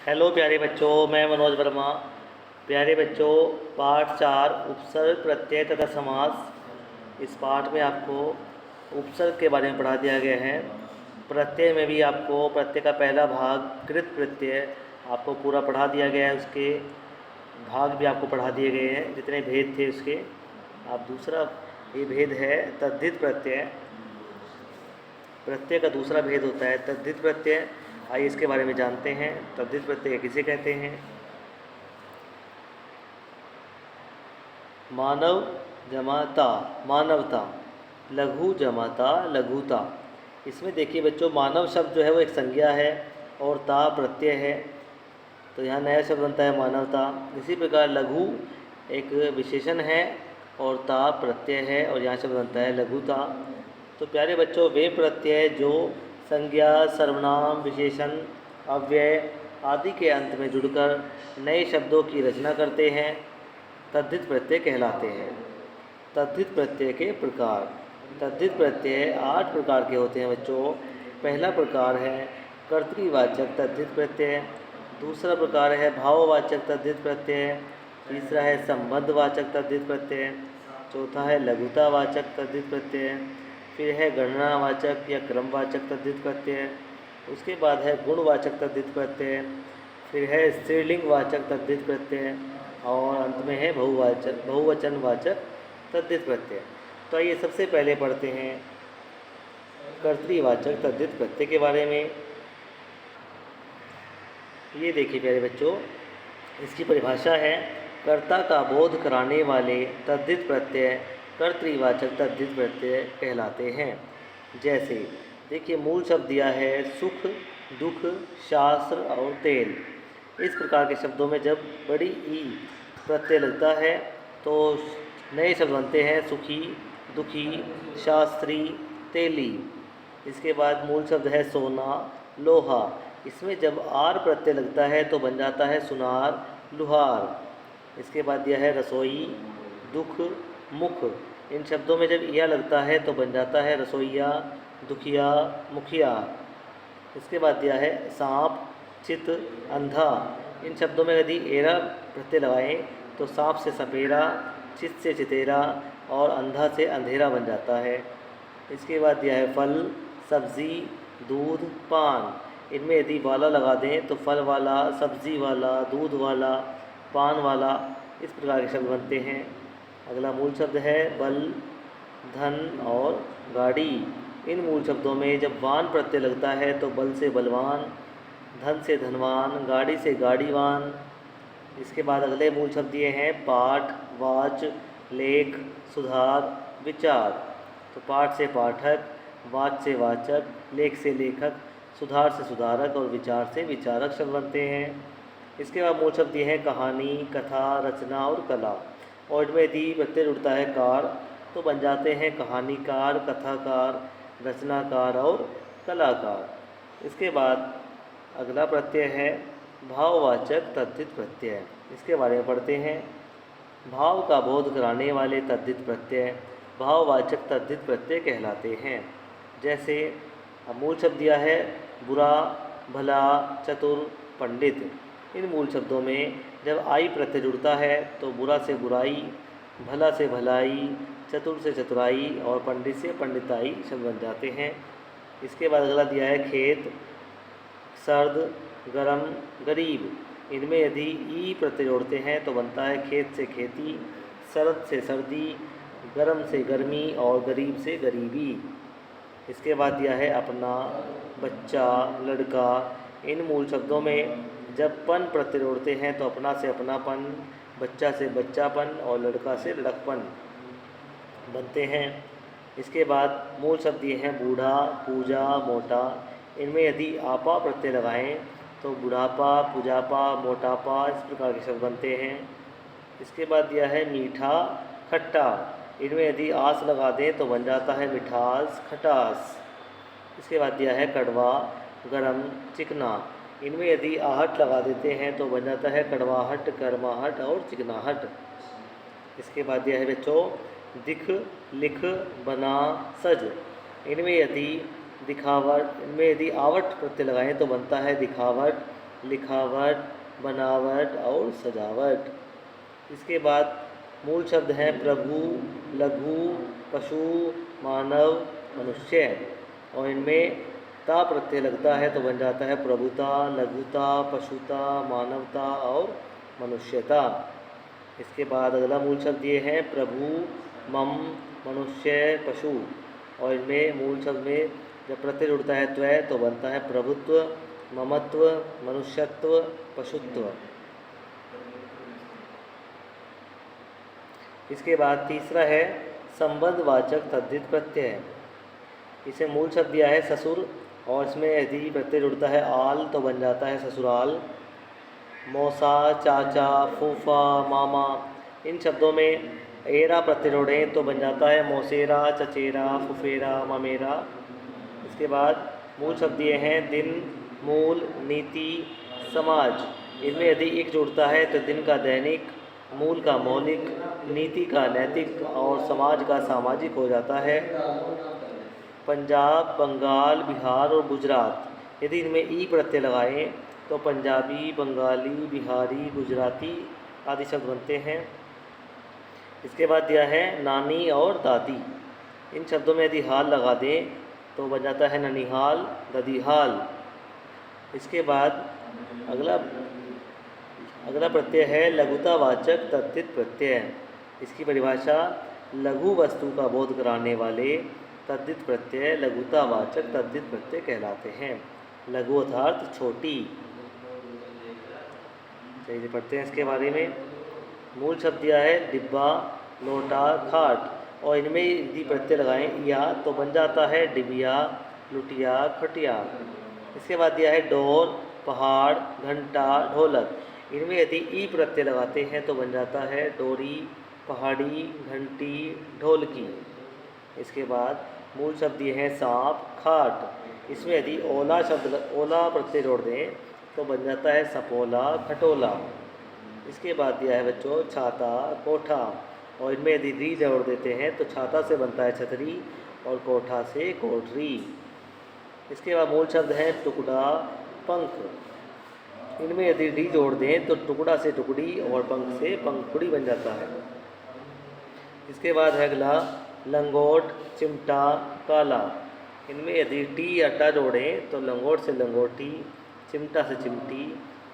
Hello प्यारे बच्चों, मैं मनोज वर्मा। प्यारे बच्चों, पाठ 4 उपसर्ग प्रत्यय तथा समास। इस पाठ में आपको उपसर्ग के बारे में पढ़ा दिया गया है। प्रत्यय में भी आपको प्रत्यय का पहला भाग कृत प्रत्यय आपको पूरा पढ़ा दिया गया है। उसके भाग भी आपको पढ़ा दिए गए हैं, जितने भेद थे उसके। आप दूसरा ये भेद है तद्धित प्रत्यय। प्रत्यय का दूसरा भेद होता है तद्धित प्रत्यय। आइए इसके बारे में जानते हैं। तद्धित प्रत्यय किसे कहते हैं? मानव जमाता मानवता, लघु जमाता लघुता। इसमें देखिए बच्चों, मानव शब्द जो है वो एक संज्ञा है और ता प्रत्यय है, तो यहाँ नया शब्द बनता है मानवता। इसी प्रकार लघु एक विशेषण है और ता प्रत्यय है और यहाँ शब्द बनता है लघुता। तो प्यारे बच्चों, वे प्रत्यय जो संज्ञा, सर्वनाम, विशेषण, अव्यय आदि के अंत में जुड़कर नए शब्दों की रचना करते हैं, तद्धित प्रत्यय कहलाते हैं। तद्धित प्रत्यय के प्रकार। तद्धित प्रत्यय 8 प्रकार के होते हैं बच्चों। पहला प्रकार है कर्तृवाचक तद्धित प्रत्यय। दूसरा प्रकार है भाववाचक तद्धित प्रत्यय। तीसरा है संबंधवाचक तद्धित प्रत्यय। चौथा है लघुतावाचक तद्धित प्रत्यय। फिर है गणनावाचक या क्रमवाचक तद्धित प्रत्यय। उसके बाद है गुणवाचक तद्धित प्रत्यय। फिर है स्त्रीलिंगवाचक तद्धित प्रत्यय और अंत में है बहुवचनवाचक तद्धित प्रत्यय। तो आइए सबसे पहले पढ़ते हैं कर्तृवाचक तद्धित प्रत्यय के बारे में। ये देखिए प्यारे बच्चों, इसकी परिभाषा है कर्ता का बोध कराने वाले तद्धित प्रत्यय कर्तृवाचक तद्धित प्रत्यय कहलाते हैं। जैसे देखिए, मूल शब्द दिया है सुख, दुख, शास्त्र और तेल। इस प्रकार के शब्दों में जब बड़ी ई प्रत्यय लगता है तो नए शब्द बनते हैं सुखी, दुखी, शास्त्री, तेली। इसके बाद मूल शब्द है सोना, लोहा। इसमें जब आर प्रत्यय लगता है तो बन जाता है सुनार, लुहार। इसके बाद दिया है रसोई, दुख, मुख। इन शब्दों में जब या लगता है तो बन जाता है रसोईया, दुखिया, मुखिया। इसके बाद दिया है सांप, चित, अंधा। इन शब्दों में यदि एरा प्रत्यय लगाएं तो सांप से सपेरा, चित से चितेरा और अंधा से अंधेरा बन जाता है। इसके बाद दिया है फल, सब्जी, दूध, पान। इनमें यदि वाला लगा दें तो फल वाला, सब्जी वाला, दूध वाला, पान वाला, इस प्रकार के शब्द बनते हैं। अगला मूल शब्द है बल, धन और गाड़ी। इन मूल शब्दों में जब वान प्रत्यय लगता है तो बल से बलवान, धन से धनवान, गाड़ी से गाड़ीवान। इसके बाद अगले मूल शब्द दिए हैं पाठ, वाच, लेख, सुधार, विचार। तो पाठ से पाठक, वाच से वाचक, लेख से लेखक, सुधार से सुधारक और विचार से विचारक शब्द बनते हैं। इसके बाद मूल शब्द दिए हैं कहानी, कथा, रचना और कला। और इनमें यदि प्रत्यय जुड़ता है कार तो बन जाते हैं कहानीकार, कथाकार, रचनाकार और कलाकार। इसके बाद अगला प्रत्यय है भाववाचक तद्धित प्रत्यय। इसके बारे में पढ़ते हैं। भाव का बोध कराने वाले तद्धित प्रत्यय भाववाचक तद्धित प्रत्यय कहलाते हैं। जैसे मूल शब्द दिया है बुरा, भला, चतुर, पंडित। इन मूल शब्दों में जब आई प्रत्यय जुड़ता है तो बुरा से बुराई, भला से भलाई, चतुर से चतुराई और पंडित से पंडिताई शब्द बन जाते हैं। इसके बाद अगला दिया है खेत, सर्द, गरम, गरीब। इनमें यदि ई प्रत्यय जोड़ते हैं तो बनता है खेत से खेती, सर्द से सर्दी, गरम से गर्मी और गरीब से गरीबी। इसके बाद दिया है अपना, बच्चा, लड़का। इन मूल शब्दों में जब पन प्रत्यय जोड़ते हैं तो अपना से अपनापन, बच्चा से बच्चापन और लड़का से लड़कपन बनते हैं। इसके बाद मूल शब्द दिए हैं बूढ़ा, पूजा, मोटा। इनमें यदि आपा प्रत्यय लगाएं तो बुढ़ापा, पुजापा, मोटापा, इस प्रकार के शब्द बनते हैं। इसके बाद दिया है मीठा, खट्टा। इनमें यदि आस लगा दें तो बन जाता है मिठास, खटास। इसके बाद दिया है कड़वा, गरम, चिकना। इनमें यदि आहट लगा देते हैं तो बन जाता है कड़वाहट, गर्माहट और चिकनाहट। इसके बाद दिया है बच्चों दिख, लिख, बना, सज। इनमें यदि दिखावट, इनमें यदि आवट प्रत्यय लगाएं तो बनता है दिखावट, लिखावट, बनावट और सजावट। इसके बाद मूल शब्द हैं प्रभु, लघु, पशु, मानव, मनुष्य, और इनमें ता प्रत्यय लगता है तो बन जाता है प्रभुता, लघुता, पशुता, मानवता और मनुष्यता। इसके बाद अगला मूल शब्द ये है प्रभु, मम, मनुष्य, पशु, और इनमें मूल शब्द में जब प्रत्यय जुड़ता है त्वय तो बनता है प्रभुत्व, ममत्व, मनुष्यत्व, पशुत्व। इसके बाद तीसरा है संबंधवाचक तद्धित प्रत्यय। इसे मूल शब्द दिया है ससुर, और इसमें यदि प्रत्यय जुड़ता है आल तो बन जाता है ससुराल। मौसा, चाचा, फूफा, मामा, इन शब्दों में एरा प्रत्यय जोड़ें तो बन जाता है मौसेरा, चचेरा, फुफेरा, ममेरा। इसके बाद मूल शब्द ये हैं दिन, मूल, नीति, समाज। इनमें यदि एक जुड़ता है तो दिन का दैनिक, मूल का मौलिक, नीति का नैतिक और समाज का सामाजिक हो जाता है। पंजाब, बंगाल, बिहार और गुजरात, यदि इनमें ई प्रत्यय लगाएं तो पंजाबी, बंगाली, बिहारी, गुजराती आदि शब्द बनते हैं। इसके बाद दिया है नानी और दादी। इन शब्दों में यदि हाल लगा दें तो बन जाता है ननिहाल, ददीहाल। इसके बाद अगला प्रत्यय है लघुतावाचक तद्धित प्रत्यय। इसकी परिभाषा लघु वस्तु का बोध कराने वाले तद्धित प्रत्यय लघुतावाचक तद्धित प्रत्यय कहलाते हैं। लघु अर्थात छोटी। चलिए पढ़ते हैं इसके बारे में। मूल शब्द दिया है डिब्बा, लोटा, खाट, और इनमें यदि प्रत्यय लगाएं या तो बन जाता है डिबिया, लुटिया, खटिया। इसके बाद दिया है डोर, पहाड़, घंटा, ढोलक। इनमें यदि ई प्रत्यय लगाते हैं तो बन जाता है डोरी, पहाड़ी, घंटी, ढोलकी। इसके बाद मूल शब्द ये हैं सांप, खाट। इसमें यदि ओला प्रत्यय जोड़ दें तो बन जाता है सपोला, खटोला। इसके बाद दिया है बच्चों छाता, कोठा, और इनमें यदि री जोड़ देते हैं तो छाता से बनता है छतरी और कोठा से कोठरी। इसके बाद मूल शब्द हैं टुकड़ा, पंख। इनमें यदि डी जोड़ दें तो टुकड़ा से टुकड़ी और पंख से पंखुड़ी बन जाता है। इसके बाद है अगला लंगोट, चिमटा, काला। इनमें यदि टी या टा जोड़ें तो लंगोट से लंगोटी, चिमटा से चिमटी,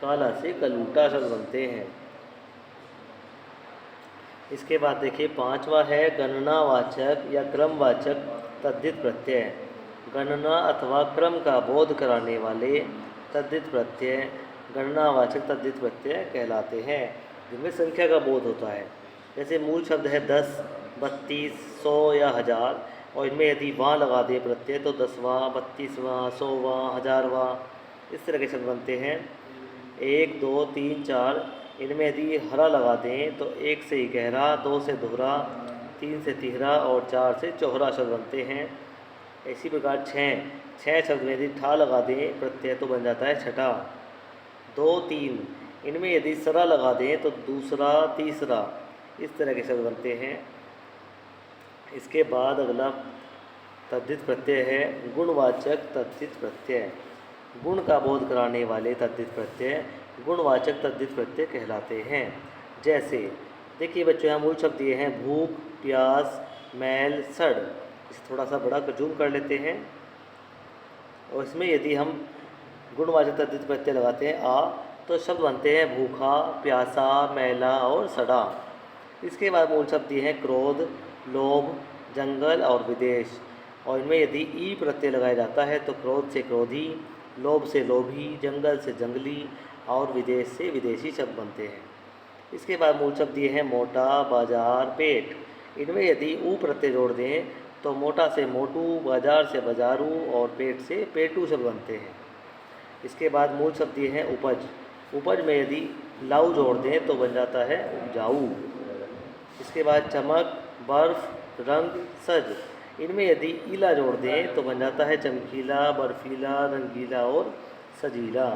काला से कलूटा शब्द बनते हैं। इसके बाद देखिए पांचवा है गणनावाचक या क्रमवाचक तद्धित प्रत्यय। गणना अथवा क्रम का बोध कराने वाले तद्धित प्रत्यय गणनावाचक तद्धित प्रत्यय कहलाते हैं, जिनमें संख्या का बोध होता है। जैसे मूल शब्द है 10, 32, 100 या 1000, और इनमें यदि वां लगा दे प्रत्यय तो 10वां, 32वां, 100वां, 1000वां इस तरह के शब्द बनते हैं। 1, 2, 3, 4, इनमें यदि हरा लगा दें तो 1 से इकहरा, 2 से दोहरा, 3 से तिहरा और 4 से चौहरा शब्द बनते हैं। इसी प्रकार 6 शब्द में यदि ठा लगा दें प्रत्यय तो बन जाता है छठा। 2, 3, इनमें यदि सरा लगा दें तो दूसरा, तीसरा इस तरह के शब्द बनते हैं। इसके बाद अगला तद्धित प्रत्यय है गुणवाचक तद्धित प्रत्यय। गुण का बोध कराने वाले तद्धित प्रत्यय गुणवाचक तद्धित प्रत्यय कहलाते हैं। जैसे देखिए बच्चों यहाँ मूल शब्द ये हैं भूख, प्यास, मैल, सड़। इसे थोड़ा सा बड़ा जूम कर लेते हैं, और इसमें यदि हम गुणवाचक तद्धित प्रत्यय लगाते हैं आ तो शब्द बनते हैं भूखा, प्यासा, मैला और सड़ा। इसके बाद मूल शब्द ये हैं क्रोध, लोभ, जंगल और विदेश, और इनमें यदि ई प्रत्यय लगाया जाता है तो क्रोध से क्रोधी, लोभ से लोभी, जंगल से जंगली और विदेश से विदेशी शब्द बनते हैं। इसके बाद मूल शब्द ये हैं मोटा, बाजार, पेट। इनमें यदि ऊ प्रत्यय जोड़ दें तो मोटा से मोटू, बाजार से बाजारू और पेट से पेटू शब्द बनते हैं। इसके बाद मूल शब्द ये हैं उपज। उपज में यदि लाऊ जोड़ दें तो बन जाता है उपजाऊ। इसके बाद चमक, बर्फ, रंग, सज। इनमें यदि ईला जोड़ दें तो बन जाता है चमकीला, बर्फीला, रंगीला और सजीला।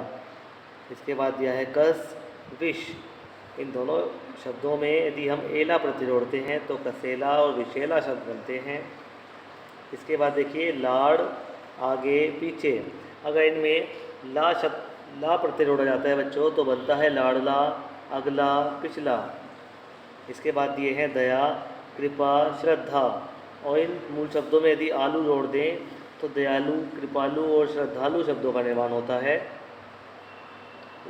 इसके बाद दिया है कस, विष। इन दोनों शब्दों में यदि हम एला प्रत्यय जोड़ते हैं तो कसेला और विशेला शब्द बनते हैं। इसके बाद देखिए लाड़, आगे, पीछे। अगर इनमें ला शब्द ला प्रत्यय जोड़ा जाता है बच्चों तो बनता है लाडला, अगला, पिछला। इसके बाद दिए हैं दया, कृपा, श्रद्धा। और इन मूल शब्दों में यदि आलू जोड़ दें तो दयालु, कृपालु और श्रद्धालु शब्दों का निर्माण होता है।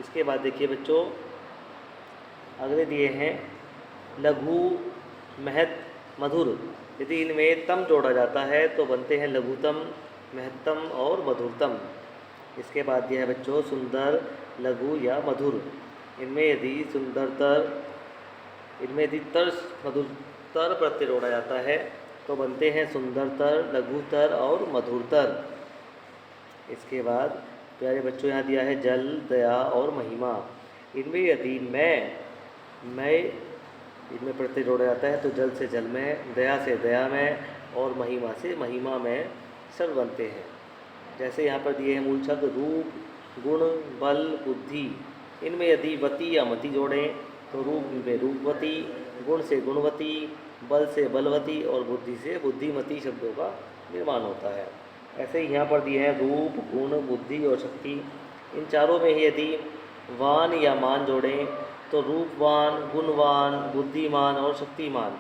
इसके बाद देखिए बच्चों अगले दिए हैं लघु, महत, मधुर। यदि इनमें तम जोड़ा जाता है तो बनते हैं लघुतम, महत्तम और मधुरतम। इसके बाद दिया है बच्चों सुंदर, लघु या मधुर। इनमें यदि तर, मधुरतर प्रत्यय जोड़ा जाता है तो बनते हैं सुंदरतर, लघुतर और मधुरतर। इसके बाद प्यारे बच्चों यहाँ दिया है जल, दया और महिमा। इनमें यदि मैं इनमें प्रत्यय जोड़ा जाता है तो जल से जल में, दया से दया में और महिमा से महिमा में शब्द बनते हैं। जैसे यहाँ पर दिए हैं मूल शब्द रूप, गुण, बल, बुद्धि। इनमें यदि वती या मति जोड़ें तो रूप में रूपवती, गुण से गुणवती, बल से बलवती और बुद्धि से बुद्धिमती शब्दों का निर्माण होता है। ऐसे ही यहाँ पर दिए हैं रूप, गुण, बुद्धि और शक्ति। इन चारों में ही यदि वान या मान जोड़ें तो रूपवान, गुणवान, बुद्धिमान और शक्तिमान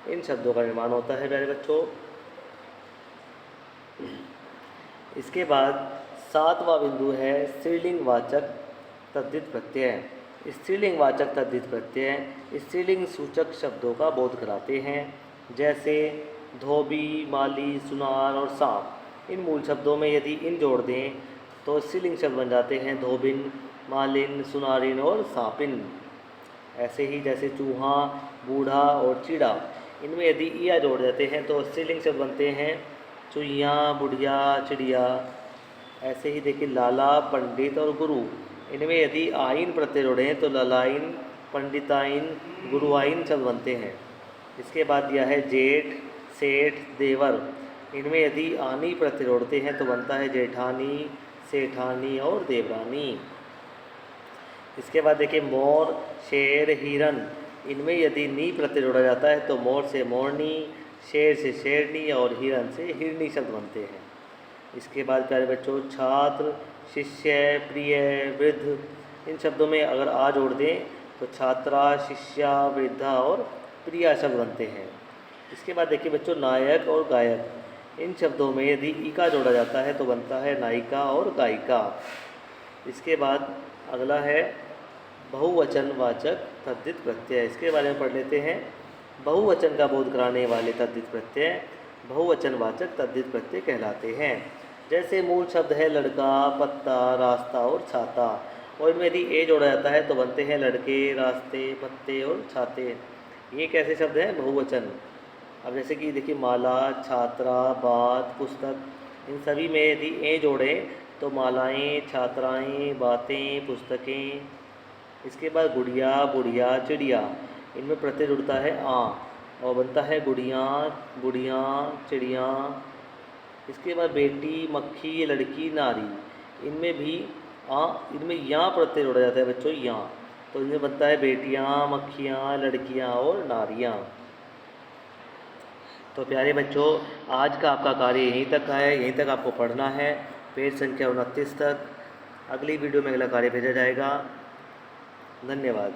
इन शब्दों का निर्माण होता है प्यारे बच्चों। इसके बाद 7वां बिंदु है स्त्रीलिंगवाचक तद्धित प्रत्यय। स्त्रीलिंगवाचक तद्धित प्रत्यय स्त्रीलिंग सूचक शब्दों का बोध कराते हैं। जैसे धोबी, माली, सुनार और सांप। इन मूल शब्दों में यदि इन जोड़ दें तो स्त्रीलिंग शब्द बन जाते हैं धोबिन, मालिन, सुनारिन और सांपिन। ऐसे ही जैसे चूहा, बूढ़ा और चिड़ा। इनमें यदि इया जोड़ देते हैं तो स्त्रीलिंग शब्द बनते हैं चुईयाँ, बुढ़िया, चिड़िया। ऐसे ही देखिए लाला, पंडित और गुरु। इनमें यदि आइन प्रत्यय जोड़ें तो ललाइन, पंडिताइन, गुरुआइन शब्द बनते हैं। इसके बाद दिया है जेठ, सेठ, देवर। इनमें यदि आनी प्रत्यय जोड़ते हैं तो बनता है जेठानी, सेठानी और देवरानी। इसके बाद देखिए मोर, शेर, हिरन। इनमें यदि नी प्रत्यय जोड़ा जाता है तो मोर से मोरनी, शेर से शेरनी और हिरन से हिरनी शब्द बनते हैं। इसके बाद प्यारे बच्चों छात्र, शिष्य, प्रिय, वृद्ध। इन शब्दों में अगर आ जोड़ दें तो छात्रा, शिष्या, वृद्धा और प्रिया शब्द बनते हैं। इसके बाद देखिए बच्चों नायक और गायक। इन शब्दों में यदि ईका जोड़ा जाता है तो बनता है नायिका और गायिका। इसके बाद अगला है बहुवचनवाचक तद्धित प्रत्यय। इसके बारे में पढ़ लेते हैं। बहुवचन का बोध कराने वाले तद्धित प्रत्यय बहुवचनवाचक तद्धित प्रत्यय कहलाते हैं। जैसे मूल शब्द है लड़का, पत्ता, रास्ता और छाता। और इनमें यदि ए जोड़ा जाता है तो बनते हैं लड़के, रास्ते, पत्ते और छाते। ये कैसे शब्द हैं? बहुवचन। अब जैसे कि देखिए माला, छात्रा, बात, पुस्तक। इन सभी में यदि ए जोड़ें तो मालाएं, छात्राएं, बातें, पुस्तकें। इसके बाद गुड़िया, बुढ़िया, चिड़िया। इनमें प्रत्यय जुड़ता है आ और बनता है गुड़ियाँ, बुढ़ियाँ, चिड़ियाँ। इसके बाद बेटी, मक्खी, लड़की, नारी। इनमें भी इनमें यहाँ प्रत्यय जोड़ा जाता है बच्चों, यहाँ। तो इनमें बनता है बेटियाँ, मक्खियाँ, लड़कियाँ और नारियाँ। तो प्यारे बच्चों आज का आपका कार्य यहीं तक है, यहीं तक आपको पढ़ना है, पेज संख्या 29 तक। अगली वीडियो में अगला कार्य भेजा जाएगा। धन्यवाद।